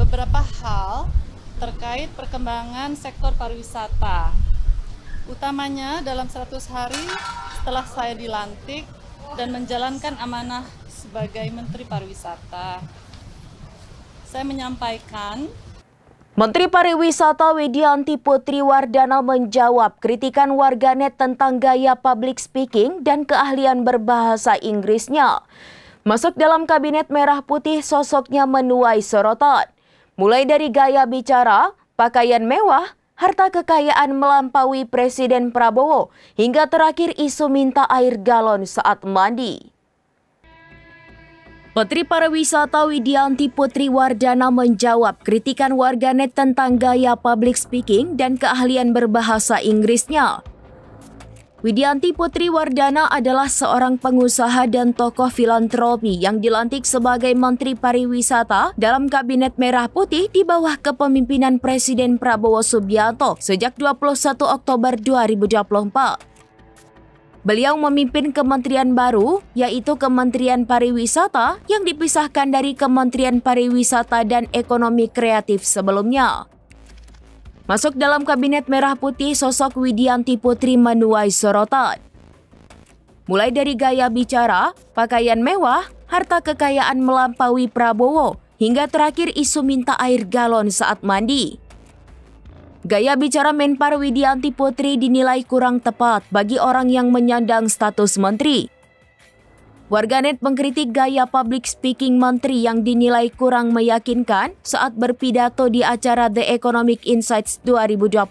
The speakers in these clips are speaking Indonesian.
beberapa hal terkait perkembangan sektor pariwisata. Utamanya dalam 100 hari setelah saya dilantik dan menjalankan amanah sebagai Menteri Pariwisata. Saya menyampaikan Menteri Pariwisata Widianti Putri Wardana menjawab kritikan warganet tentang gaya public speaking dan keahlian berbahasa Inggrisnya. Masuk dalam Kabinet Merah Putih, sosoknya menuai sorotan. Mulai dari gaya bicara, pakaian mewah, harta kekayaan melampaui Presiden Prabowo, hingga terakhir isu minta air galon saat mandi. Menteri Pariwisata Widianti Putri Wardana menjawab kritikan warganet tentang gaya public speaking dan keahlian berbahasa Inggrisnya. Widianti Putri Wardana adalah seorang pengusaha dan tokoh filantropi yang dilantik sebagai Menteri Pariwisata dalam Kabinet Merah Putih di bawah kepemimpinan Presiden Prabowo Subianto sejak 21 Oktober 2024. Beliau memimpin kementerian baru, yaitu Kementerian Pariwisata yang dipisahkan dari Kementerian Pariwisata dan Ekonomi Kreatif sebelumnya. Masuk dalam Kabinet Merah Putih, sosok Widianti Putri menuai sorotan. Mulai dari gaya bicara, pakaian mewah, harta kekayaan melampaui Prabowo, hingga terakhir isu minta air galon saat mandi. Gaya bicara Menpar Widianti Putri dinilai kurang tepat bagi orang yang menyandang status menteri. Warganet mengkritik gaya public speaking menteri yang dinilai kurang meyakinkan saat berpidato di acara The Economic Insights 2025.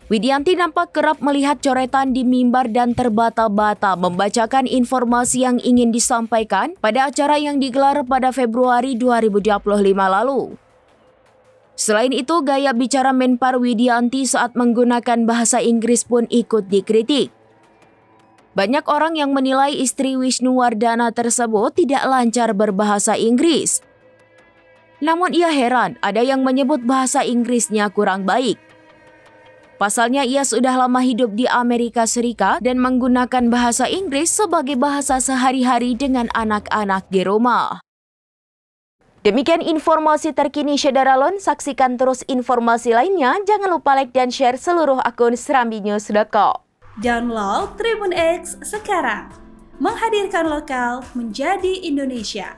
Widianti nampak kerap melihat coretan di mimbar dan terbata-bata membacakan informasi yang ingin disampaikan pada acara yang digelar pada Februari 2025 lalu. Selain itu, gaya bicara Menpar Widianti saat menggunakan bahasa Inggris pun ikut dikritik. Banyak orang yang menilai istri Wisnu Wardana tersebut tidak lancar berbahasa Inggris. Namun ia heran ada yang menyebut bahasa Inggrisnya kurang baik. Pasalnya ia sudah lama hidup di Amerika Serikat dan menggunakan bahasa Inggris sebagai bahasa sehari-hari dengan anak-anak di rumah. Demikian informasi terkini Syederalon, saksikan terus informasi lainnya, jangan lupa like dan share seluruh akun serambinews.com. Download Tribun X sekarang, menghadirkan lokal menjadi Indonesia.